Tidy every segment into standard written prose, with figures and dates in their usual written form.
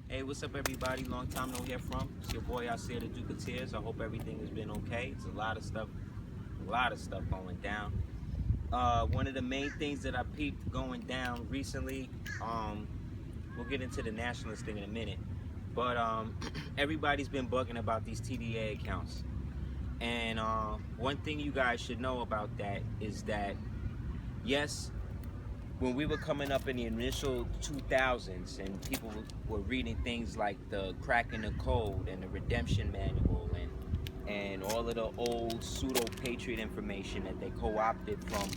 Hey, what's up, everybody? Long time no hear from. It's your boy Aseer, the Duke of Tears. I hope everything has been okay. It's a lot of stuff going down. One of the main things that I peeped going down recently. We'll get into the nationalist thing in a minute, but everybody's been bugging about these TDA accounts. And one thing you guys should know about that is that, yes, when we were coming up in the initial 2000s and people were reading things like the Cracking the Code and the Redemption Manual and all of the old pseudo-patriot information that they co-opted from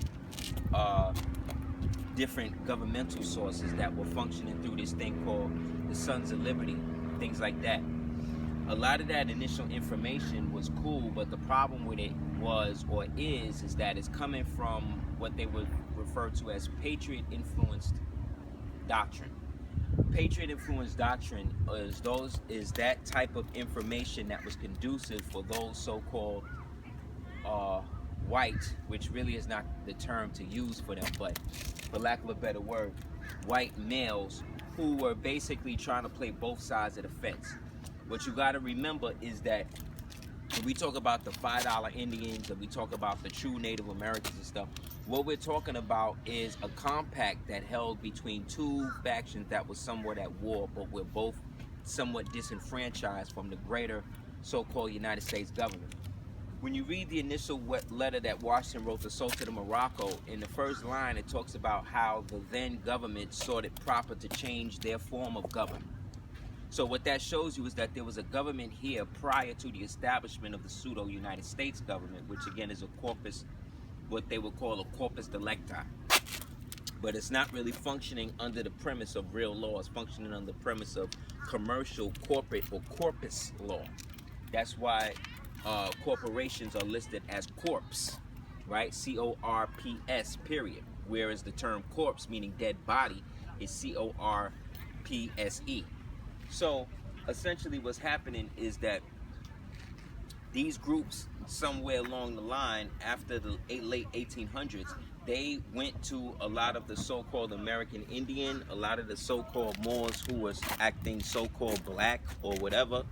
different governmental sources that were functioning through this thing called the Sons of Liberty, things like that. A lot of that initial information was cool, but the problem with it was, or is that it's coming from what they would refer to as patriot-influenced doctrine. Patriot-influenced doctrine is that type of information that was conducive for those so-called white, which really is not the term to use for them, but for lack of a better word, white males who were basically trying to play both sides of the fence. What you got to remember is that when we talk about the $5 Indians and we talk about the true Native Americans and stuff, what we're talking about is a compact that held between two factions that was somewhat at war, but were both somewhat disenfranchised from the greater so-called United States government. When you read the initial letter that Washington wrote to Sultan of Morocco, in the first line it talks about how the then government sought it proper to change their form of government. So what that shows you is that there was a government here prior to the establishment of the pseudo-United States government, which again is a corpus, what they would call a corpus delicti. But it's not really functioning under the premise of real law. It's functioning under the premise of commercial, corporate, or corpus law. That's why corporations are listed as corpse, right? C-O-R-P-S, period. Whereas the term corpse, meaning dead body, is C-O-R-P-S-E. So essentially what's happening is that these groups somewhere along the line after the late 1800s, they went to a lot of the so-called American Indian, a lot of the so-called Moors who was acting so-called black or whatever.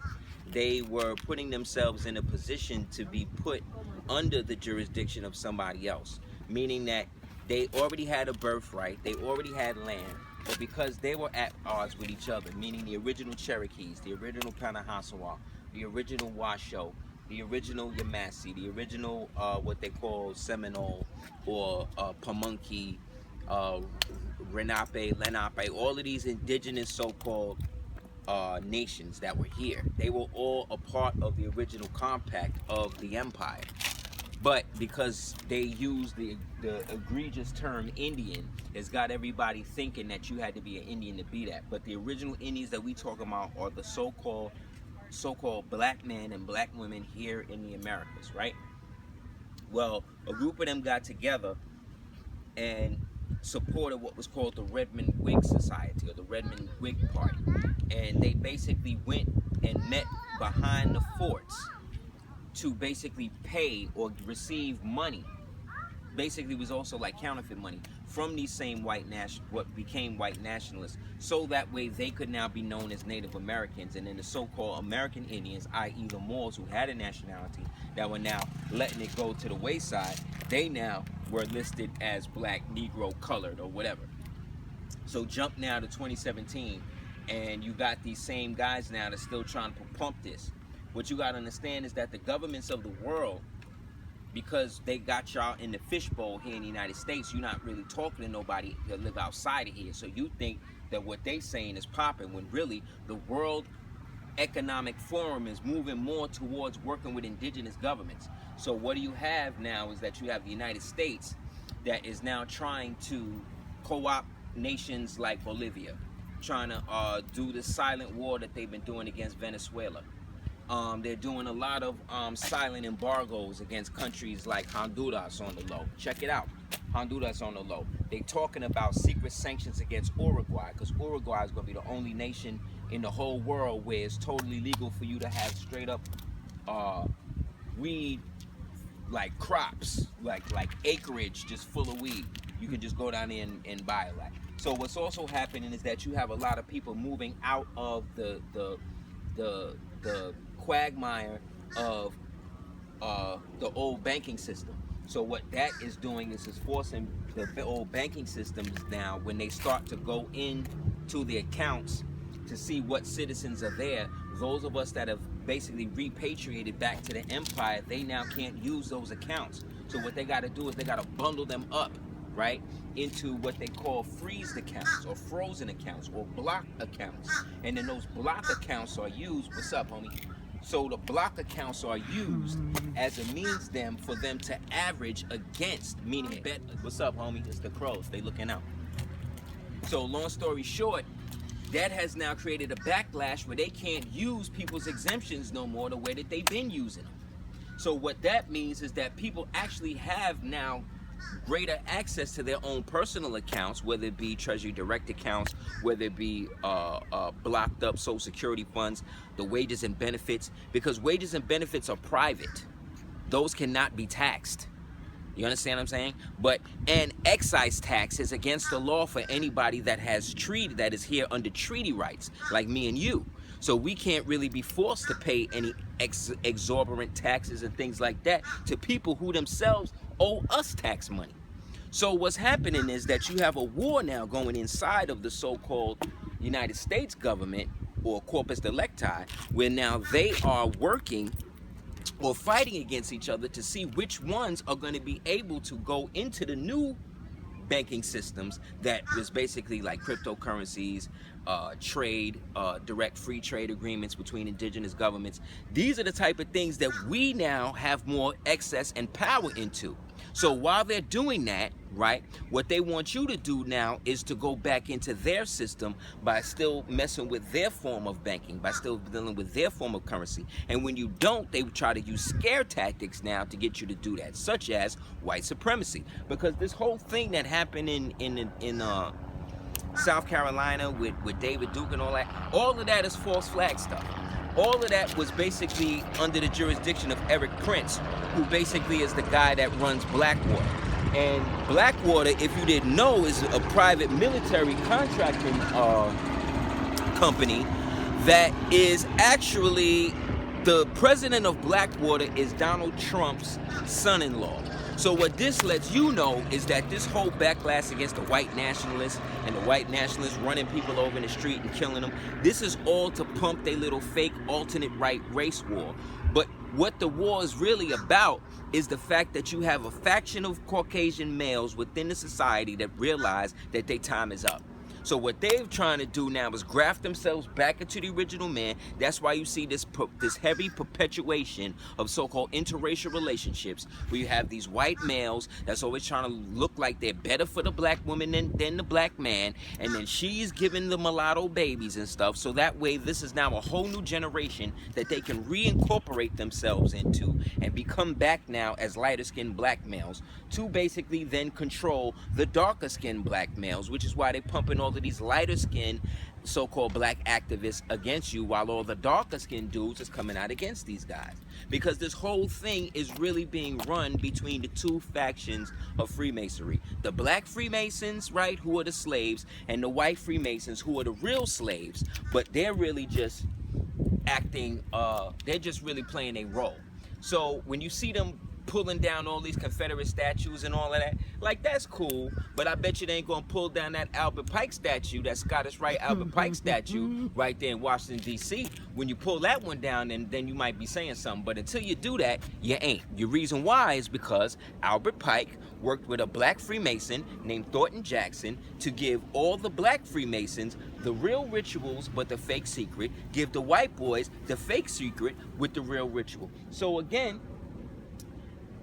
They were putting themselves in a position to be put under the jurisdiction of somebody else, meaning that they already had a birthright, they already had land, but because they were at odds with each other, meaning the original Cherokees, the original Panahasawa, the original Washoe, the original Yamasee, the original what they call Seminole or Pamunkey, Lenape, all of these indigenous so-called nations that were here, they were all a part of the original compact of the empire. But because they used the egregious term Indian, it's got everybody thinking that you had to be an Indian to be that. But the original Indians that we talk about are the so-called black men and black women here in the Americas, right? Well, a group of them got together and supported what was called the Redmond Whig Society, or the Redmond Whig Party. And they basically went and met behind the forts to basically pay or receive money. Basically, it was also like counterfeit money from these same what became white nationalists, so that way they could now be known as Native Americans, and then the so-called American Indians, i.e. the Moors who had a nationality that were now letting it go to the wayside, they now were listed as black, Negro, colored, or whatever. So jump now to 2017, and you got these same guys now that's still trying to pump this. What you got to understand is that the governments of the world, because they got y'all in the fishbowl here in the United States, you're not really talking to nobody that live outside of here. So you think that what they saying is popping, when really the World Economic Forum is moving more towards working with indigenous governments. So what do you have now is that you have the United States that is now trying to co-opt nations like Bolivia, trying to do the silent war that they've been doing against Venezuela. They're doing a lot of silent embargoes against countries like Honduras on the low. Check it out, Honduras on the low. They're talking about secret sanctions against Uruguay, because Uruguay is going to be the only nation in the whole world where it's totally legal for you to have straight up weed, like crops, like acreage just full of weed. You can just go down there and buy it. Like, So what's also happening is that you have a lot of people moving out of the quagmire of the old banking system. So what that is doing is forcing the old banking systems now, when they start to go into the accounts to see what citizens are there, those of us that have basically repatriated back to the empire, they now can't use those accounts. So what they got to do is they got to bundle them up, right, into what they call freezed accounts or frozen accounts or block accounts. And then those block accounts are used, what's up, homie? So the block accounts are used as a means then for them to average against, meaning bet. What's up, homie? It's the crows. They looking out. So long story short, that has now created a backlash where they can't use people's exemptions no more the way that they've been using them. So what that means is that people actually have now greater access to their own personal accounts, whether it be Treasury Direct accounts, whether it be blocked up Social Security funds, the wages and benefits, because wages and benefits are private. Those cannot be taxed. You understand what I'm saying? And excise tax is against the law for anybody that has treaty, that is here under treaty rights, like me and you. So we can't really be forced to pay any exorbitant taxes and things like that to people who themselves owe us tax money. So what's happening is that you have a war now going inside of the so-called United States government, or corpus delicti, where now they are working or fighting against each other to see which ones are going to be able to go into the new banking systems that is basically like cryptocurrencies, trade, direct free trade agreements between indigenous governments. These are the type of things that we now have more access and power into. So while they're doing that, right, what they want you to do now is to go back into their system by still messing with their form of banking, by still dealing with their form of currency. And when you don't, they try to use scare tactics now to get you to do that, such as white supremacy. Because this whole thing that happened in South Carolina with David Duke and all of that is false flag stuff. All of that was basically under the jurisdiction of Eric Prince, who basically is the guy that runs Blackwater. And Blackwater, if you didn't know, is a private military contracting company that is actually, the president of Blackwater is Donald Trump's son-in-law. So what this lets you know is that this whole backlash against the white nationalists and the white nationalists running people over in the street and killing them, this is all to pump their little fake alternate right race war. But what the war is really about is the fact that you have a faction of Caucasian males within the society that realize that their time is up. So what they're trying to do now is graft themselves back into the original man. That's why you see this heavy perpetuation of so-called interracial relationships, where you have these white males that's always trying to look like they're better for the black woman than the black man, and then she's giving the mulatto babies and stuff. So that way, this is now a whole new generation that they can reincorporate themselves into and become back now as lighter-skinned black males to basically then control the darker-skinned black males, which is why they're pumping all of these lighter skinned so-called black activists against you, while all the darker skinned dudes is coming out against these guys. Because this whole thing is really being run between the two factions of Freemasonry. The black Freemasons, right, who are the slaves, and the white Freemasons, who are the real slaves, but they're really just acting, they're just really playing a role. So when you see them pulling down all these Confederate statues and all of that, like, that's cool, but I bet you they ain't gonna pull down that Albert Pike statue, that Scottish Rite Albert Pike statue right there in Washington, D.C. When you pull that one down, then you might be saying something, but until you do that, you ain't. Your reason why is because Albert Pike worked with a black Freemason named Thornton Jackson to give all the black Freemasons the real rituals but the fake secret, give the white boys the fake secret with the real ritual. So again,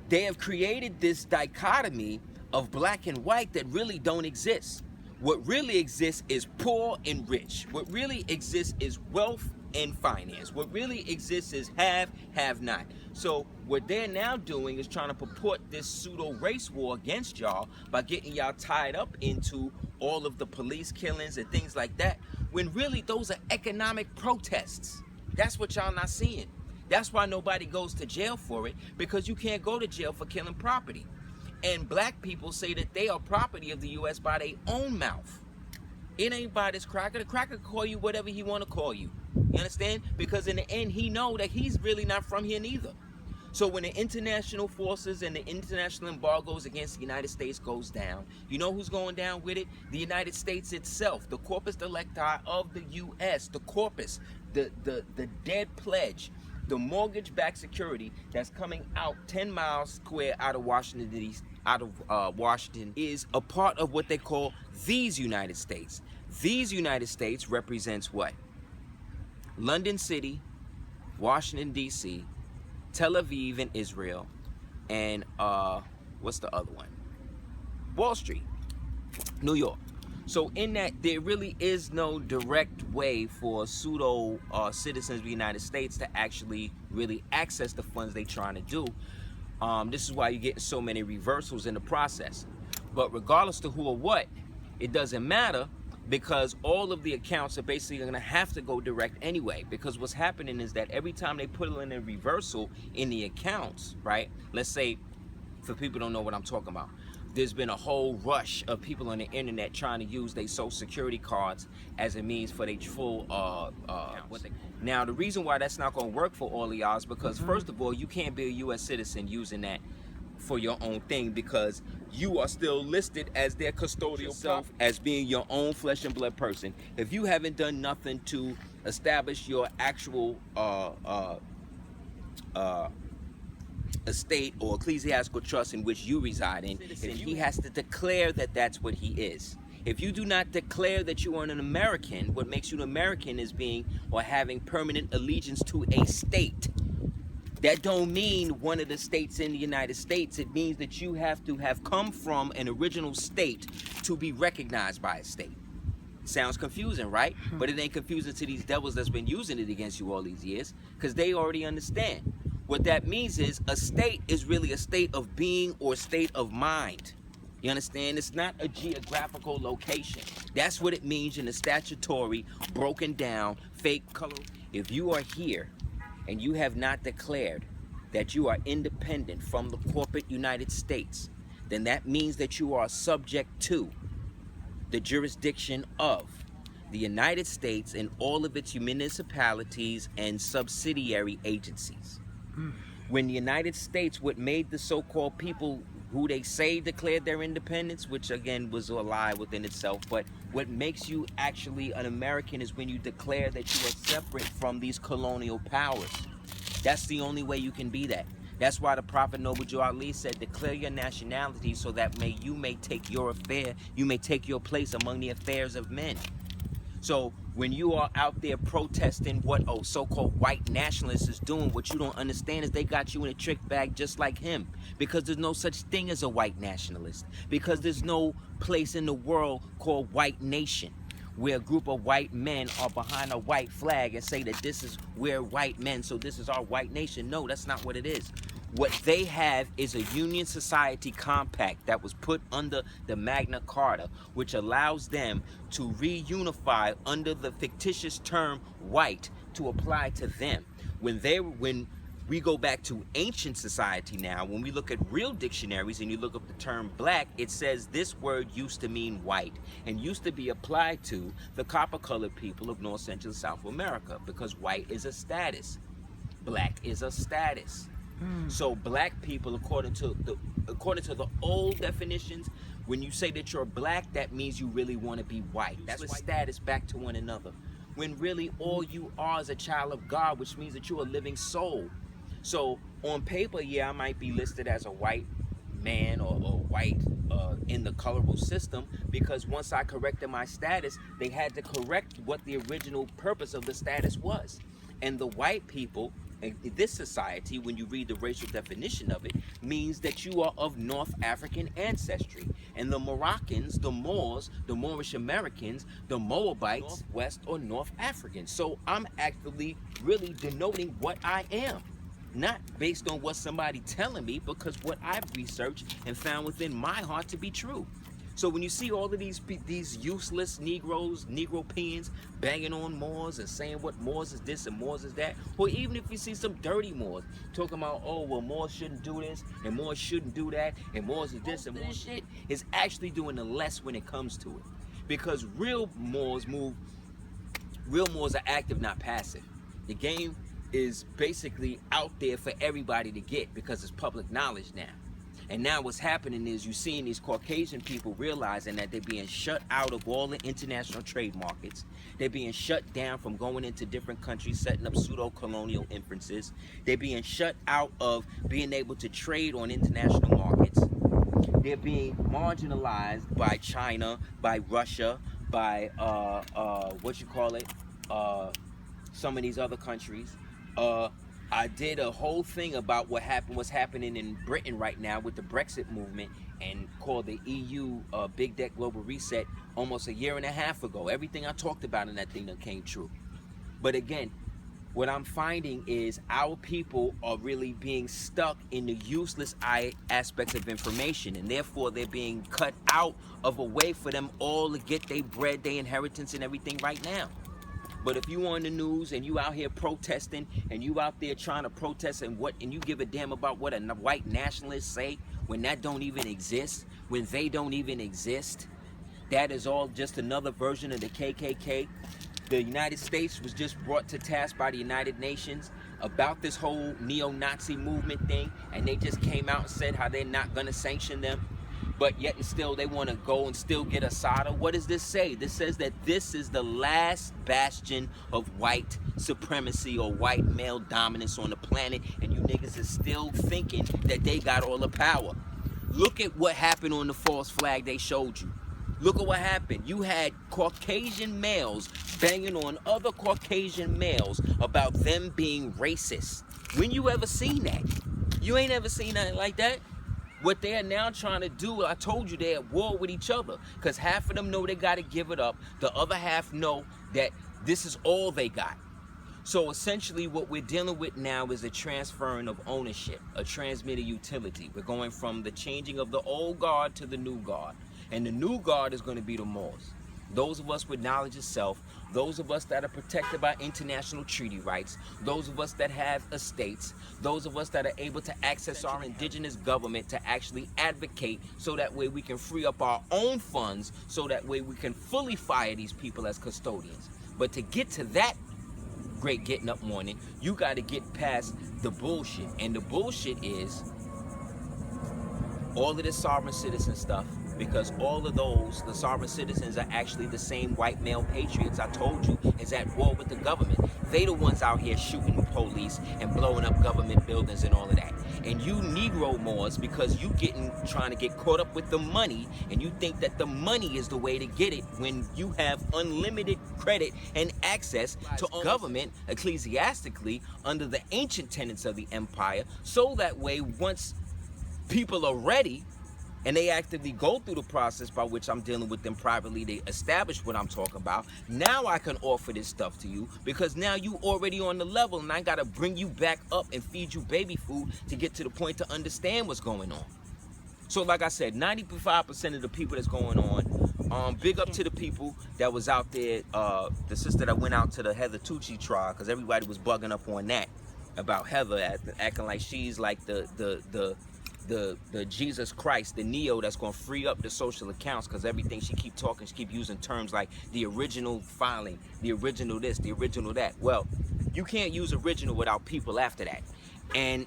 they have created this dichotomy of black and white that really don't exist. What really exists is poor and rich. What really exists is wealth and finance. What really exists is have not. So what they're now doing is trying to purport this pseudo race war against y'all by getting y'all tied up into all of the police killings and things like that, when really those are economic protests. That's what y'all not seeing. That's why nobody goes to jail for it, because you can't go to jail for killing property. And black people say that they are property of the U.S. by their own mouth. It ain't by this cracker. The cracker can call you whatever he want to call you. You understand? Because in the end, he know that he's really not from here neither. So when the international forces and the international embargoes against the United States goes down, you know who's going down with it? The United States itself, the corpus delicti of the U.S., the corpus, the dead pledge, the mortgage-backed security that's coming out 10 miles square out of Washington, D.C., Washington, is a part of what they call these United States. These United States represents what? London City, Washington, D.C., Tel Aviv in Israel, and what's the other one? Wall Street, New York. So in that, there really is no direct way for pseudo citizens of the United States to actually really access the funds they're trying to do. This is why you're getting so many reversals in the process. But regardless to who or what, it doesn't matter, because all of the accounts are basically going to have to go direct anyway. Because what's happening is that every time they put in a reversal in the accounts, right? Let's say, for people who don't know what I'm talking about, there's been a whole rush of people on the internet trying to use their social security cards as a means for their full now the reason why that's not going to work for all of y'all is because first of all, you can't be a U.S. citizen using that for your own thing, because you are still listed as their custodial self, as being your own flesh and blood person. If you haven't done nothing to establish your actual estate or ecclesiastical trust in which you reside in, he has to declare that that's what he is. If you do not declare that you are an American, what makes you an American is being or having permanent allegiance to a state. That don't mean one of the states in the United States. It means that you have to have come from an original state to be recognized by a state. Sounds confusing, right? But it ain't confusing to these devils that's been using it against you all these years, because they already understand. What that means is a state is really a state of being or state of mind. You understand? It's not a geographical location. That's what it means in the statutory, broken down, fake color. If you are here and you have not declared that you are independent from the corporate United States, then that means that you are subject to the jurisdiction of the United States and all of its municipalities and subsidiary agencies. When the United States, what made the so-called people who they say declared their independence, which again was a lie within itself, but what makes you actually an American is when you declare that you are separate from these colonial powers. That's the only way you can be that. That's why the Prophet Noble Joe Ali said, declare your nationality so that you may take your affair, you may take your place among the affairs of men. So when you are out there protesting what so-called white nationalists is doing, what you don't understand is they got you in a trick bag just like him. Because there's no such thing as a white nationalist. Because there's no place in the world called white nation, where a group of white men are behind a white flag and say that this is, we're white men, so this is our white nation. No, that's not what it is. What they have is a Union Society compact that was put under the Magna Carta, which allows them to reunify under the fictitious term white to apply to them. When we go back to ancient society now, when we look at real dictionaries and you look up the term black, it says this word used to mean white and used to be applied to the copper-colored people of North, Central, and South America, because white is a status, black is a status. So black people, according to the old definitions, when you say that you're black, that means you really want to be white. That's what status back to one another. When really all you are is a child of God, which means that you're a living soul. So on paper, yeah, I might be listed as a white man or white in the colorable system, because once I corrected my status, they had to correct what the original purpose of the status was. And the white people in this society, when you read the racial definition of it, means that you are of North African ancestry. And the Moroccans, the Moors, the Moorish Americans, the Moabites, West or North Africans. So I'm actually really denoting what I am. Not based on what somebody telling me, because what I've researched and found within my heart to be true. So when you see all of these useless Negroes, Negropeans banging on Moors and saying what Moors is this and Moors is that, or even if you see some dirty Moors talking about, oh, well, Moors shouldn't do this and Moors shouldn't do that and Moors is this and Moors shit, is actually doing the less when it comes to it. Because real Moors are active, not passive. The game is basically out there for everybody to get because it's public knowledge now. And now what's happening is you're seeing these Caucasian people realizing that they're being shut out of all the international trade markets. They're being shut down from going into different countries, setting up pseudo-colonial inferences. They're being shut out of being able to trade on international markets. They're being marginalized by China, by Russia, by some of these other countries. I did a whole thing about what's happening in Britain right now with the Brexit movement, and called the EU Big Debt Global Reset almost a year and a half ago. Everything I talked about in that thing that came true. But again, what I'm finding is our people are really being stuck in the useless aspects of information, and therefore they're being cut out of a way for them all to get their bread, their inheritance, and everything right now. But if you on the news and you out here protesting, and you out there trying to protest and you give a damn about what a white nationalists say when that don't even exist, when they don't even exist, that is all just another version of the KKK. The United States was just brought to task by the United Nations about this whole neo-Nazi movement thing, and they just came out and said how they're not going to sanction them. But yet and still they want to go and still get Assad. What does this say? This says that this is the last bastion of white supremacy or white male dominance on the planet, and you niggas is still thinking that they got all the power. Look at what happened on the false flag they showed you. Look at what happened. You had Caucasian males banging on other Caucasian males about them being racist. When you ever seen that? You ain't ever seen nothing like that. What they are now trying to do, I told you, they're at war with each other. Because half of them know they got to give it up. The other half know that this is all they got. So essentially what we're dealing with now is a transferring of ownership, a transmitted utility. We're going from the changing of the old guard to the new guard. And the new guard is going to be the Moors. Those of us with knowledge of self, those of us that are protected by international treaty rights, those of us that have estates, those of us that are able to access our indigenous government to actually advocate so that way we can free up our own funds, so that way we can fully fire these people as custodians. But to get to that great getting up morning, you got to get past the bullshit. And the bullshit is all of this sovereign citizen stuff. Because all of those, the sovereign citizens, are actually the same white male patriots I told you is at war with the government. They the ones out here shooting police and blowing up government buildings and all of that. And you Negro Moors, because you trying to get caught up with the money, and you think that the money is the way to get it when you have unlimited credit and access to government ecclesiastically under the ancient tenets of the empire, so that way once people are ready, and they actively go through the process by which I'm dealing with them privately, they establish what I'm talking about. Now I can offer this stuff to you because now you already on the level, and I gotta bring you back up and feed you baby food to get to the point to understand what's going on. So like I said, 95% of the people that's going on, big up to the people that was out there, the sister that went out to the Heather Tucci trial, because everybody was bugging up on that about Heather acting like she's like the Jesus Christ, the Neo that's going to free up the social accounts, because everything she keep talking, she keep using terms like the original filing, the original this, the original that. Well, you can't use original without people after that. And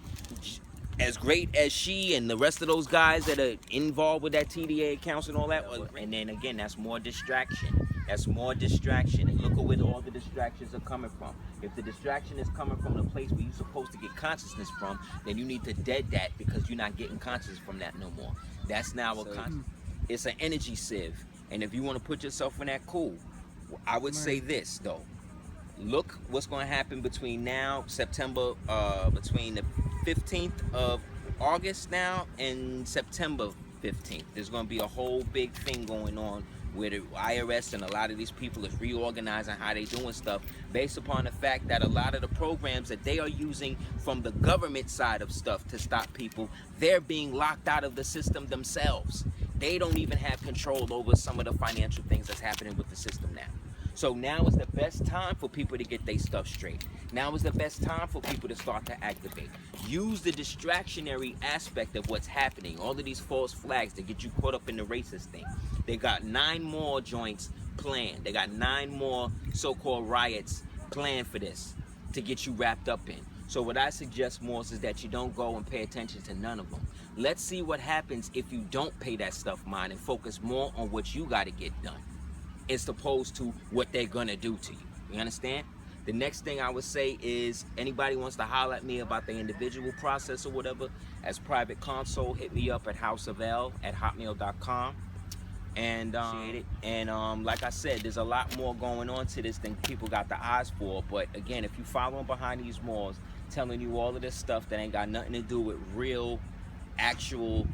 as great as she and the rest of those guys that are involved with that TDA accounts and all that, and then again, that's more distraction. That's more distraction. And look at where all the distractions are coming from. If the distraction is coming from the place where you're supposed to get consciousness from, then you need to dead that, because you're not getting conscious from that no more. That's now a conscious. It's an energy sieve. And if you want to put yourself in that, cool. I would say this though. Look what's going to happen between now, September, between the 15th of August now and September 15th. There's going to be a whole big thing going on where the IRS and a lot of these people is reorganizing how they doing stuff based upon the fact that a lot of the programs that they are using from the government side of stuff to stop people, they're being locked out of the system themselves. They don't even have control over some of the financial things that's happening with the system now. So now is the best time for people to get their stuff straight. Now is the best time for people to start to activate. Use the distractionary aspect of what's happening. All of these false flags that get you caught up in the racist thing. They got 9 more joints planned. They got 9 more so-called riots planned for this to get you wrapped up in. So what I suggest more is that you don't go and pay attention to none of them. Let's see what happens if you don't pay that stuff mind and focus more on what you got to get done, as opposed to what they're gonna do to you. You understand? The next thing I would say is, anybody wants to holler at me about the individual process or whatever, as private console, hit me up at houseofl@hotmail.com. And like I said, there's a lot more going on to this than people got the eyes for. But again, if you following behind these walls, telling you all of this stuff that ain't got nothing to do with real, actual,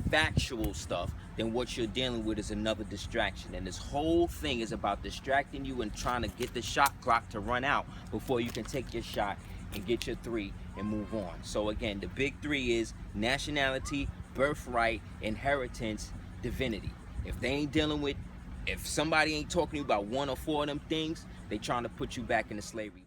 factual stuff, then what you're dealing with is another distraction. And this whole thing is about distracting you and trying to get the shot clock to run out before you can take your shot and get your 3 and move on. So again, the big 3 is nationality, birthright, inheritance, divinity. If they ain't dealing with, if somebody ain't talking to you about 1 or 4 of them things, they trying to put you back into slavery.